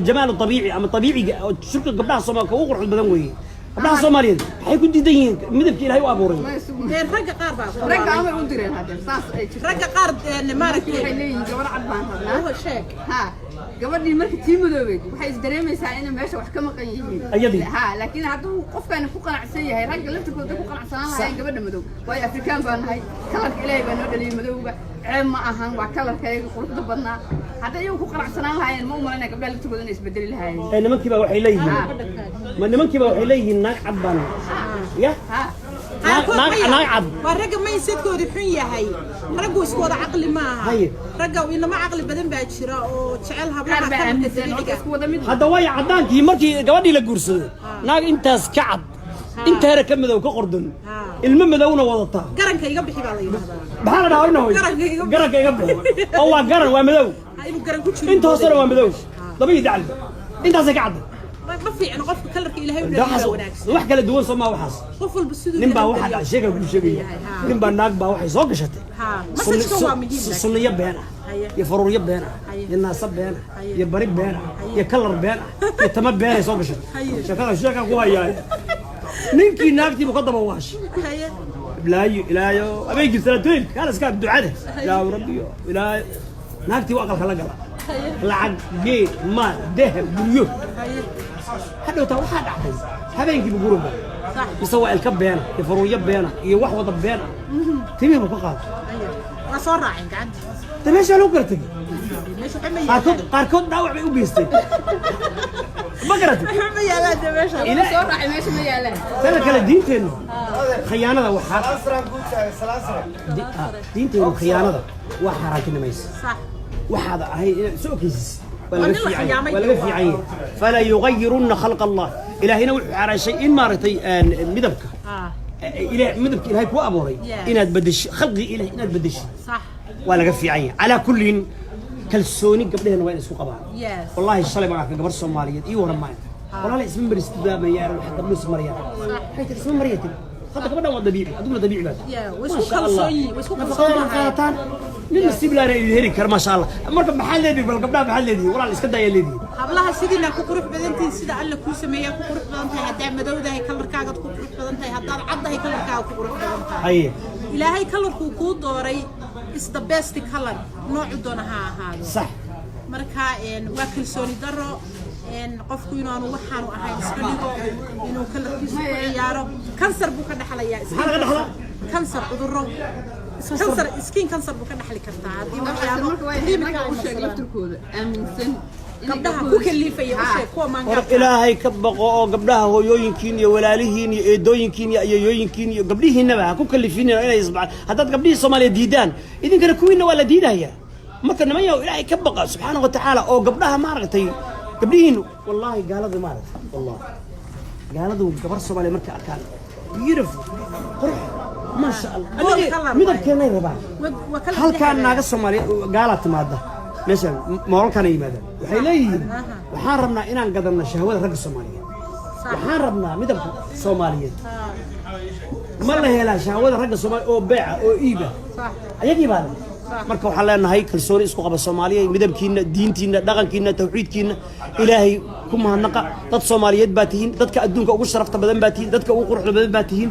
jamaal tabiici ama tabiiciga oo shirka qabdhaha Soomaaliya ugu quruxda badan weeye qabdhaha Soomaaliyeed waxay ku diidan yihiin midabkii ilaahay u abuuray ragga qaar baa ragga ama u direen hadda saas ay jirto ragga qaar maaragtay waxay leeyihiin gabar cad baan hadlaa oo sheeg ha gabadhii markii tii madoobeed waxay isdareemaysaa in meesha wax ka maqan yihiin ha laakiin hadduu qofkan ku qanacsan yahay ragga laftirkooda ku qanacsanaan lahayn gabadha madow way Afrikaan baan nahay kalarka ilaahay baa noo dhaliyay madowga ceeb ma ahan waa kalarkayga quruxda badnaa hadda iyagu ku qanacsanaan lahayn ma u malaynaa gabdhaha laftirkooda inay isbedeli lahaayeen nimankiiba waxay leeyihiin ma nimankiiba waxay leeyihiin naag cad baan ya naag cad waa ragga ma isidkooda xun yahay raggu isku wada caqli maaha ragga inama caqli badan baa jira oo jecel hablaha ka hadda way cadaankii markii gabadhii la guursaday naag intaas ka cad intaara ka madow ka qordon ilmo madowna wadata garanka iga bixi baa la yiraahdaa maxaa la dhahaa garanka iga bixi oo waa garan waa madow inuu garan ku jiro inta hoosena waa madow dabii dacal intaas ka cad ما في أنا قف كلر كي لهي ولا وناكس واحد كله دون صما وحاس قفل بالسدود نبى واحد عشيك أقول شيء نبى ناق بقى واحد زوج شتى صنية بينا يا فرور يبينا يا الناس بينا يا بريك بينا يا كلر بينا يا تمام بينا زوج شتى شكله شيء كقوة يعني نمكن ناقتي مقدمة واش لا يو أبي جبت سنتين كان سكاب دعاء يا ربي لا ناقتي وأقل خلاقة لعق جي ما ذهب بليون هذا هو واحد عبد هذين كيف يقولون يسوي الكب بينا يفرون يب بينا يوحد بينا تبي بفقط صار راعي قاعد تمشي لو قرتك قاركود داوع بيوبيستي بقرتك يا لا تمشي صار راعي ماشي يا لا سنة كلا دينتين خيانة وحار دينتين وخيانة وحار كنا ميس صح وهذا هي سوكيس ولا في عين فلا يغيرن خلق الله إلهنا على شيء مرتي مدبك إلى مدبك إلهي كوا أبوري إن تبدش خلقي إلهي إن تبدش صح ولا في عين على كل كالسوني قبلها وين سوق بعض والله الشلة معك قبر الصومالية إيه ورا معي والله اسم بالاستدامة يا حتى بنص مريم حتى اسم مريم خذ كمان هو طبيعي هذول طبيعي بس ما شاء الله نفقاتان للنسيب لا يهري كر ما شاء الله مركب محل لدي بل قبلها محل لدي والله الاسكت داي لدي قبلها سيدنا كقرب بدنتي سيدا الله كو سميا كقرب بدنتي هدا مدوده هي كلر كاغد كقرب بدنتي هدا عد هي كلر كاغد كقرب بدنتي اي ilaahay kalarku ku dooray is the best color nooc doonaha ahaado صح marka waa daro qofku inaanu waxaanu ahayn iska dhigo inuu kalarkiisu ku ciyaaro kansar buu ka dhaxlayaa kansar cudurro kansar skin kansar buu ka dhaxli kartaa hadii waxyaabo marka uu sheegay laftirkooda aaminsan gabdhaha ku kaliifaya u sheeg kuwa maanga ilaahay ka baqo oo gabdhaha hooyooyinkiin iyo walaalihiin iyo eedooyinkiin iyo ayeeyooyinkiin iyo gabdhihiinaba ku kaliifinayaan inay isbacaan haddaad gabdhihii Soomaaliya diidaan idinkana kuwiina waa la diidaya marka nimayo ilaahay ka baqa subxaanahu wa ta'ala oo gabdhaha maaragtay gabdhihiin wallahi gaaladu maaragtay wallahi gaaladu gabar Soomaaliya marka arkaan beautiful qurux ma sha Allah midabkeena rabaa halkaan naaga Soomaaliya gaala timaada meeshan moolkan yimaadaan waxay leeyihiin waxaan rabnaa inaan gadano shahwada ragga Soomaaliyeed waxaan rabnaa midabka Soomaaliyeed ma la helaa shahwada ragga Soomaaliyeed oo beeca oo iiba ayagii baa marka waxaan leenahay kalsooni isku qaba Soomaaliyeed midabkiina diintiina dhaqankiina tawxiidkiina ilaahay ku mahadnaqa dad Soomaaliyeed baa tihiin dadka adduunka ugu sharafta badan baa tihiin dadka ugu quruxda badan baa tihiin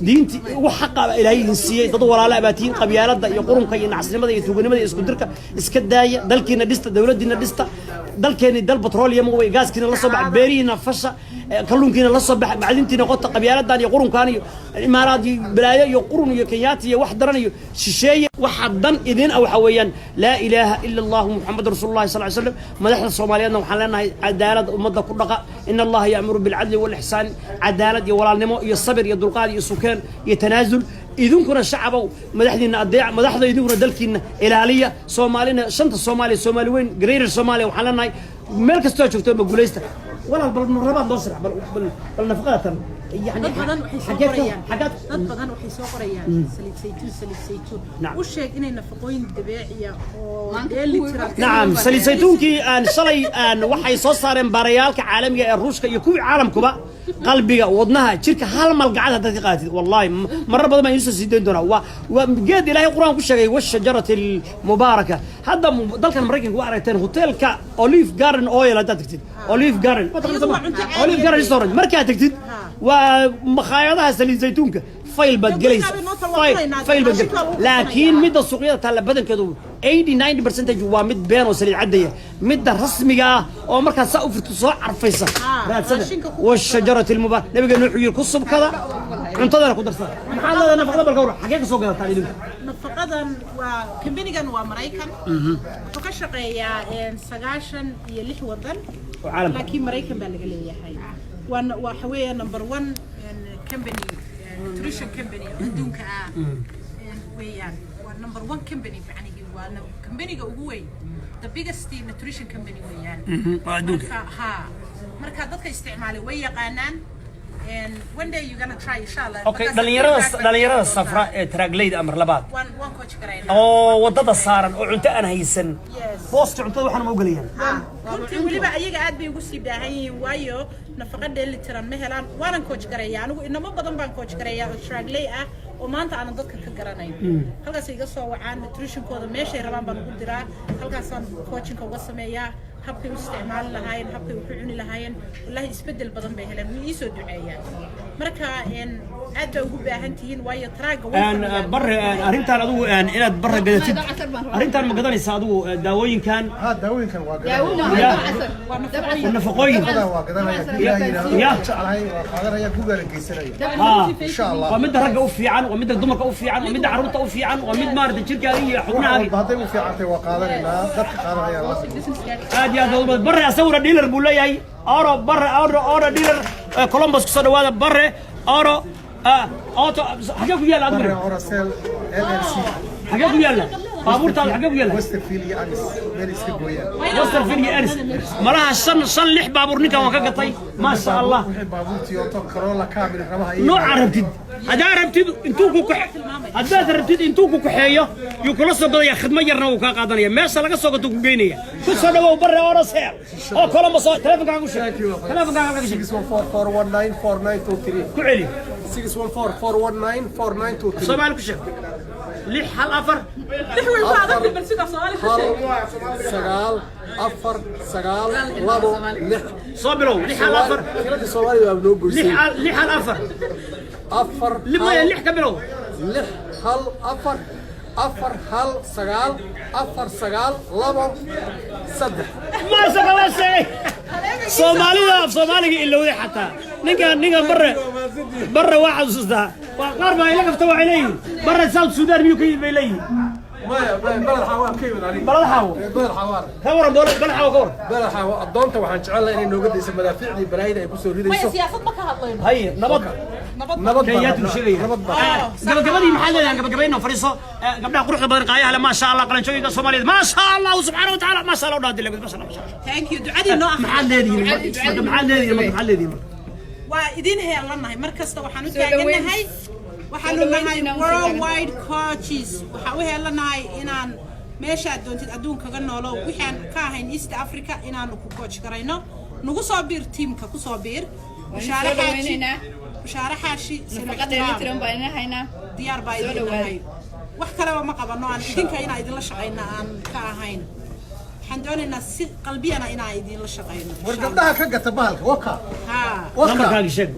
diinti ugu xaqa ilaahay siiyay dad walaalo baa tihiin qabyaalada iyo qurunka iyo nacasnimada iyo tuuganimada iyo isku dirka iska daaya dalkiina dhista dawladdiina dhista dalkeena dal petroleum way gaaskiina la soo bax beeriina fasha kalluunkiina la soo bax macdintiina qota qabyaaladan iyo qurunkaan iyo imaaraadii balaayo iyo qurun iyo kenyaati iyo wax daran iyo shisheeye waxa dan idin waxa weeyaan la ilaaha illa allah muhammad rasuulullah sallallahu alayhi wasallam madaxda Soomaaliyeedna waxaan leenahay cadaalad ummadda ku dhaqa in allah ya'muru bil 'adli wal ihsan cadaalad iyo walaalnimo iyo sabir iyo dulqaad iyo sukeen iyo tanaazul idinkuna shacabow madaxdiina adeec madaxda idinkuna dalkiina ilaaliya Soomaalina shanta Soomaali weyn greater Soomaaliya waxaan leenahay meel kasta oo joogto ma guuleysta wala bal marabad loo sirx bal nafaqatan يعني حاجات بدن وحي سو قريان سليد زيتون وشيك اني نفقوين دبيعيه او ديلي ترا نعم سليد زيتونكي ان شلي ان waxay soo saareen baarayaalka caalamiga ee Ruushka iyo kuwii caalamkuba qalbiga wadnaha jirka hal malgacad dadka qaatid wallahi marar badan ma inuu sideen doona waa geed ilaahay quraan ku sheegay washajarati mubaaraka hadda dalkan Mareykanka waa aragteen hotelka Olive Garden oil hada tagtid Olive Garden restaurant markaa tagtid ومخايضها سليد زيتونك فايل بدجليس فايل بدجل لكن مدة السوقية تلا بدن كده 80-90% جوا مد بين وسليد عدية مدة رسمية أو مركز سقف تصاع عرفيسة والشجرة المباركة نبي نحيي القصة بكذا انتظر أخو درسنا هذا أنا فقط بالقورة حقيقة سوقية تعليل نفقداً وكمبينيجان وأمريكان وكشقية سجاشن يلح وطن لكن أمريكان بالقلية هاي وحوية نمبر 1 كمباني نوتريشن كمباني عندك ويان ونمبر 1 كمباني يعني وانا كمباني قوي the biggest nutrition company ويان ها marka dadka isticmaalay way yaqaanaan and one day you're going to try inshallah okay dhalinyarada safra ee tragleyda amar labaad waan coach gareynaa oo wadada saaran oo cunto aan haysan boost cuntada waxaan ma ogolayaan runtii waliba ayaga aad bay ugu sii baahan yihiin waayo nafaqa dheeli tiran ma helaan waanan coach gareeyaa anigu inamo badan baan coach gareeyaa oo tragley ah oo maanta aan dadka ka garanayn halkaas iga soo wacaan nutritionkooda meeshay rabaan baan ugu diraa halkaasaan coaching uga sameeyaa habkay u isticmaali lahaayeen habkay u cuni lahaayeen wallahi isbedel badan bay heleen way soo duceeyaan marka aad bay ugu baahan tihiin waayo traaga waan bar arintan adigu inaad bar gadatid arintan ma gadanaysa adigu daawooyinkan waa nafaqooyin waa gadanaya ya jacalahay waa qaadanaya guuga geysanaya insha Allah waa mid ragga u fiican waa mid dumarka u fiican waa mid carruurta u fiican waa mid maarta jirkaaga iyo xubnaha haday u fiicantay waa qaadanayna dadka qaadanaya يا دولة برا أسوي ديلر بولاي أورو برا أورو ديلر كولومبوس كسر هذا برا أورو أوتو حاجة كويا لا برا أورو سيل LLC حاجة كويا لا بابور تال حاجة كويا لا وسترفيلي أنس ميريسك كويا وسترفيلي أنس ملاها شن لح بابور نيكا وكاكتاي ما شاء الله بابور تيوتو كرولا كامل ربها نوع عرفتد هذا عرفتد انتو كح هذا عرفتد انتو كحية يقول لسه بدي خدمة يرنا وكاقادنيا ما شاء الله قصة تقولينيا كل سنة وبرا ورا سير أو كلام صار تلفون كان وش تلفون كان وش 614-419-4923 كعلي 614-419-4923 سؤال كشة لح هل أفر لحوي بعضك بالسيدة سؤال سجال أفر سجال لابو لح صابرو لح هل أفر كده الصومالي بابنو برسي لح هل أفر أفر لما لح كبرو لح هل أفر أفر هل سجال أفر سجال لبا صدق ما شاء الله شيء صومالي إلا وذي حتى نيجا برا واحد صدق وقرب إلى كفتوا عليه برا ساوث السودان بيوكي بيلي ما بلد حوار كيف عليك بلد حوار كور بلد حوار الضونت وحن شعلنا إنه قد اسم مدافع لي بلايدا يبصوا ريدي ما سياسة ما كهضين هي نبض كيات وشيء قبل محل قبل فريسة قبل قروح بدرقاية ما شاء الله قلنا شوي الصوماليين ما شاء الله سبحانه وتعالى ما شاء الله ونادي لك ما شاء الله ثانك يو دعادي نوع محل هذه وإذن هي الله نهاي مركز وحنو تاجنا هاي وحنو نهاي worldwide coaches وحوي الله نهاي إنان ماشى أدون كجنة لو وحن كاهن إيست أفريقيا إنان كوتش كرينا نقول صابير تيم كوكو صابير مشارحة شيء ديار بايدين هاي وحكلا ما قبلنا عن إذن كاينا إذن لشقينا عن كاهن حندون الناس قلبي أنا إيدين لشقينا ورقبناها كجت بالك وكا نمبر كاجي شق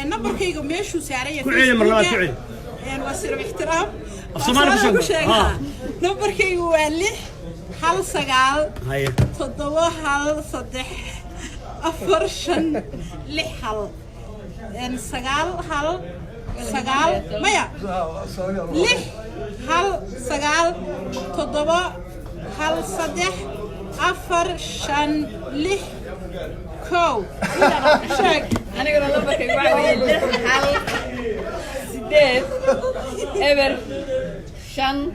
نمبر كيجو ماشوا سعرية كل علم الله كعلم وسير باحترام أفصمان بشق نمبر كيجو لح حال سجال هاي تضوى حال صدح أفرشن لحال يعني سجال حال سجال مايا لح حال سجال تضوى حال صدح أفرشن لح كو شاك أنا قلنا الله بكي وعوي حال سديد إبر شن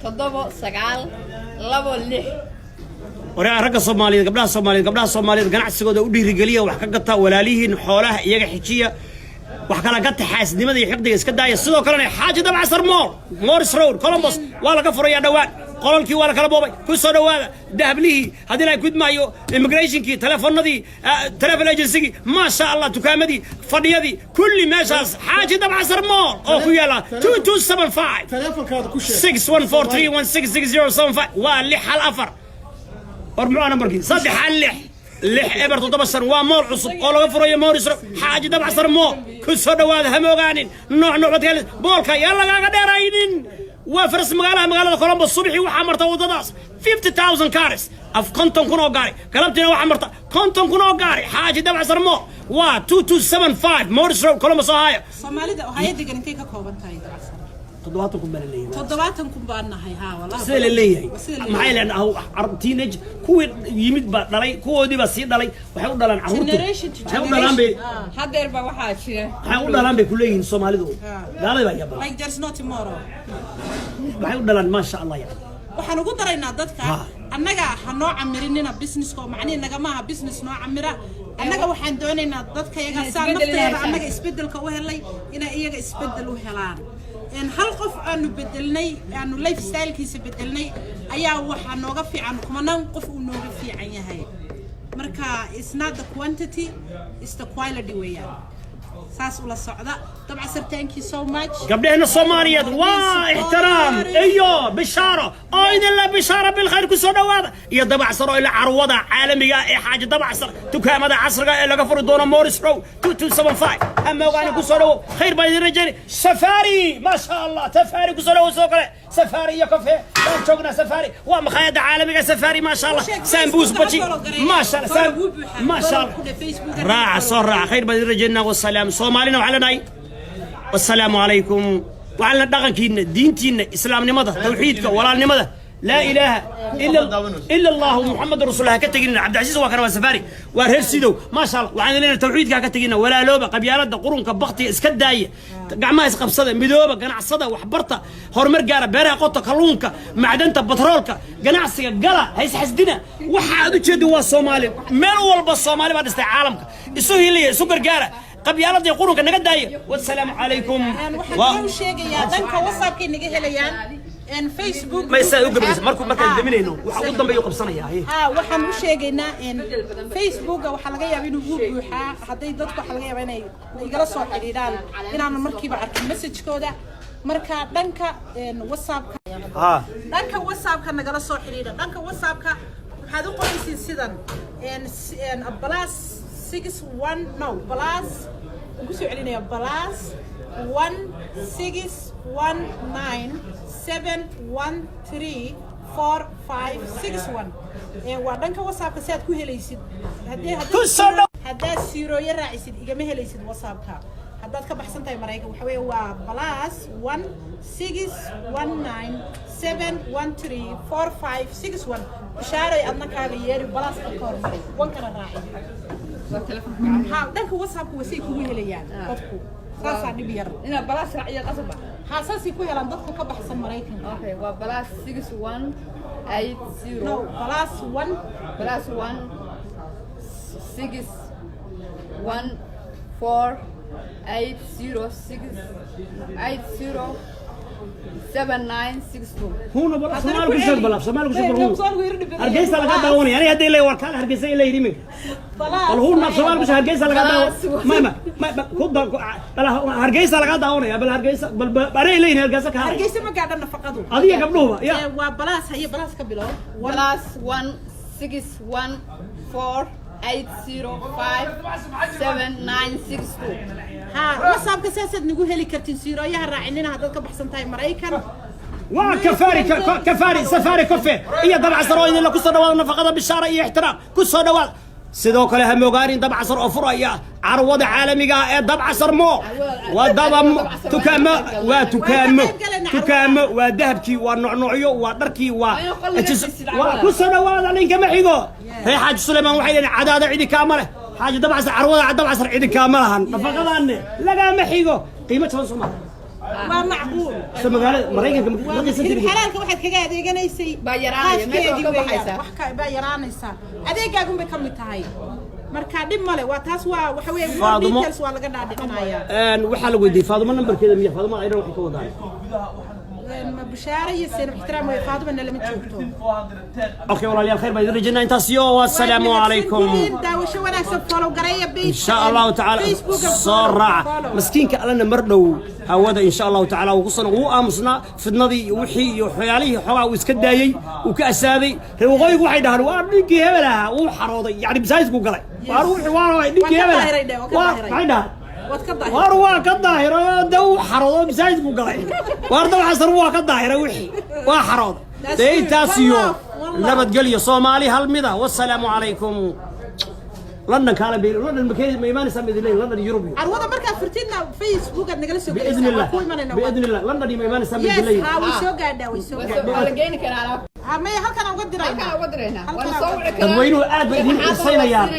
تضبط سجال لبو لح ورا رجع قبلها الصوماليين قناع السجودة ودي رجالية وحكتها ولاليهن حولها يجي حكية وحكلا قت حاس نمدي يحقد يسكت السودو كلنا حاجة تبع عصر مورس رود كولومبوس ولا كفر يا دوان قولكي ولا كلا بوبي كوسو دوان ذهب ليه هذه لا يكون معي إميجريشن كي تلفون دي تلفون أجنسي ما شاء الله تكامدي فضيادي كل ما شاء حاجة تبع عصر أو يلا 2275 تلفون كذا كل شيء 6143166075 واللي حال أفر ورمعنا بركي صدق حلح لح إبر تطبسر ومور عصب أو لو فريا مور يسر حاجة دبع صر مور كل صدق هذا هم وقانين نوع بتقول بولكا يلا قاعد رايدين وفرس مقالة كولومبو الصبح وحمرت وضداس 50,000 كارس أف كنتم كنوا قاري كلمتنا وحمرت كنتم كنوا قاري حاجة دبع صر مور 2275 مورس رود كولومبو صهاية صومالي ده وهاي دي قرنتي كوبان تاي دبع صر تضواتكم بالليل تضواتكم بأنها هاي ها والله سيل اللي معي لأن هو تينيج كوي يمد بدري كوي دي بس يدري وحيود دلنا عروضه حيود دلنا بي هذا يربى واحد شيء حيود دلنا بكلين سومالي دو دلنا بيا بقى like there's no tomorrow حيود دلنا ما شاء الله يعني waxaan ugu daraynaa dadka annaga ha noo camirinina businesska macni naga maaha business noo camira annaga waxaan doonaynaa dadka iyaga saan nafteeda annaga isbedelka u helay inay iyaga isbedel u helaan in hal qof aanu bedelnay aanu lifestyle kiisa bedelnay ayaa waxa nooga fiican kumanaan qof uu nooga fiican yahay marka it's not the quantity it's the quality weeyaan saas ula socda طبعا سر thank you so much قبلنا الصوماليات واحترام ايوه بشاره ايضا لا بشاره بالخير كسو دواده يا دبع صرو الى عروضه عالميه اي حاجه دبع صر تكامده عصرها الى قفر دونا موريس رو 2275 اما وغاني كسو دو خير باي رجال سفاري ما شاء الله سفاري كسو دو سوقله سفاري يا كافيه شوقنا سفاري ومخايده عالميه سفاري ما شاء الله سامبوس بتشي ما شاء الله ما شاء الله راع صر خير باي رجالنا والسلام صومالينا وعلنا والسلام عليكم وعلى دقنكينا دينتينا اسلام نمده توحيدك ولا نمده لا اله الا الله محمد رسول الله كتجينا عبد العزيز وكان وسفاري وهرسيدو ما شاء الله وعندنا توحيدك كتجينا ولا لوبه قبيالده قرونك بختي اسكدايه قعما اسقبسده ميدوبه قناعسده وحبرته هرمر غاره بيرها قوته كلونك معدنته بترولك قناعسيga gala hays xasdina waxa aad u jeedo waa Soomaali meel walba Soomaali baad istay caalamka isu hiliye isu gargaara قبيالة يقولون كنا قداية والسلام عليكم. وحنا شيء يا دنك وصل كي نجي هليان إن فيسبوك. ما يسألوا قبل مركب مركب دمينه وحقودهم بيوقف سنة يا هي. وحنا شيء إن فيسبوك وحلقة يبينه بوحة حتى يضطر حلقة يبينه يجلسوا حديدان إن أنا مركب عارف مسج كودا مركب دنك إن وصل. دنك وصل كنا جلسوا حديدان دنك وصل ك هذا قوي سيدان إن بلاس 61 no plus وكسو علينا بلاس 1619 7134561 waa dhanka whatsappka si aad ku helaysid haddaad siirooyo raacisid igama helaysid whatsappka haddaad ka baxsan tahay maraykan waxa weeye waa +16197134561 bishaaray adna kaaga yeeri balaas ka hormaray wankana raaci dhanka whatsappka wasay kugu helayaan qofku saasaa dhib yar ina balaas raaciya qasaba saasay ku helaan dadka ka baxsan maraykanka okay waa +6180 no +16180780796 هون بلا سمال كشر بلا سمال كشر هون هرجيس لقى داوني يعني هدي اللي وركان هرجيس اللي يريمك الهون سمال كشر هرجيس لقى داون ما خد بلا هرجيس لقى داوني بلا هرجيس بل بري اللي هرجيس كهار هرجيس ما قاعد نفقده هذه قبلوها يا وبلاس هي بلاس قبله +161405796 ها وصاب كساسد نقول هلي كرتين سيرو يا راعيننا هذا كبحسن تاي مريكان كفاري سفاري كفي هي دبع سروين اللي كسر دوال نفقده بالشارع هي احترام كسر دوال sidoo kale ha moogaaneen dab casar oo furaya carwada caalamiga ah ee dab casar mo waa daba tukaamo waa dahabkii waa noocyo waa dharkii waa ku soo dhawaada ninka ma xigo hay xaaj Sulaymaan waxay leeyahay cadaada cidi kaama leh xaaj dab casar carwada dab casar cidi kaama lahan nafaqadaanne laga ma xigo qiimo jaban Soomaaliya waa macquul magaalada Mareykanka markii xalaalka waxaad kaga adeeganaysaa baa yaraanaysa adeegaagu bay kamid tahay marka dhib male waa taas waa waxa weeye details waa laga dhaadhicinaya waxa la weydiiyay Faaduma numberkeeda miya Faaduma ayran wax ka wadaan بشارة يسير احترام ويفاضل من اللي متشوفته. أوكي والله يا خير بيدري جنا أنت سيو والسلام عليكم. إن شاء الله تعالى صرع مسكين كألنا مرنو هودا إن شاء الله تعالى وقصنا وأمسنا في النضي وحي وحياليه حوا وسكداي وكأسادي هو غير واحد هذا وارنيكي هبلها وحراضي يعني بسايس جوجل واروح وارنيكي هبلها وعندها واروا كظاهرة دو حرض بسايد بقلاي وارد وحصر وا كظاهرة وحي وحرض دي تاسيو نبت قلي صومالي هالمذا والسلام عليكم لندن كان بي لندن مكان ما يمان يسمي ذي لندن يوروبي عروضة مركز فرتينا فيسبوك نجلس بإذن الله بإذن الله لندن ما يمان يسمي ذي ها ويسوق هذا ويسوق هالجين كان على ما هل كان أقدرنا وينو عاد بيدين حسينيان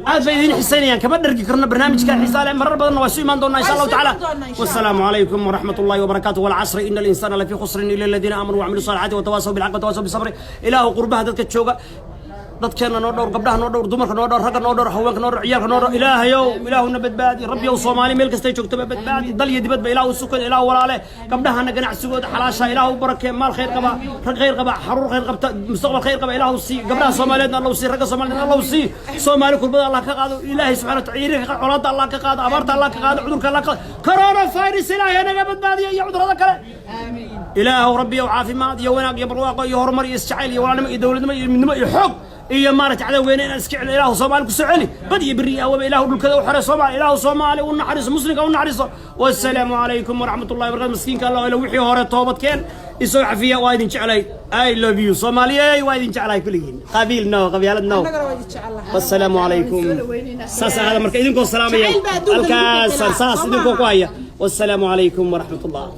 عاد بيدين حسينيان كمان نرجع كرنا برنامج كان حساب مرة بدنا وسوي ما ندورنا إن شاء الله تعالى والسلام عليكم ورحمة الله وبركاته والعصر إن الإنسان لفي خسر إلا الذين آمنوا وعملوا الصالحات وتواصوا بالحق وتواصوا بالصبر إله قربها ذلك الشوقة dadkeena noo dhowr gabdhaha noo dhowr dumarka noo dhowr ragga noo dhowr haweenka noo dhowr ciyaalka noo dhowr ilaahayow ilaahuna badbaadi rabbiyow Soomaali meel kasta ay joogto badbaadi dal iyo dibadba ilaahu sukan ilaahu walaale gabdhahana ganacsigooda xalaasha ilaahu barakee maal khayr qaba rag khayr qaba xaruur khayr qabta mustaqbal khayr qaba ilaahu si gabdhaha Soomaaliyeedna Allahu si ragga Soomaaliyeedna Allahu si Soomaali kulbada Allah ka qaado ilaahay subhanahu wa ta'ala colaada Allah ka qaado abaarta Allah ka qaado cudurka Allah ka corona virus ilaahay naga badbaadiyo iyo cudurada kale aamin ilaahu rabbiyow caafimaad iyo wanaag iyo barwaaqo iyo horumar iyo isjacayl iyo walaalnimo iyo dawladnimo iyo midnimo iyo xoog إيه مارت على وين أنا أسكع إله صومالي كسعلي بدي بري أو إله دول كذا وحرس صومالي إله صومالي ونحرس مسلم أو نحرس والسلام عليكم ورحمة الله وبركاته مسكين كان الله لو وحي هورة توبت كان يسوي عفية وايد إن شاء الله I love you صومالي أي وايد إن شاء الله كلين قبيل نو قبيلة نو والسلام عليكم ساس هذا مركز إذنكم السلام عليكم الكاس ساس إذنكم كوايا والسلام عليكم ورحمة الله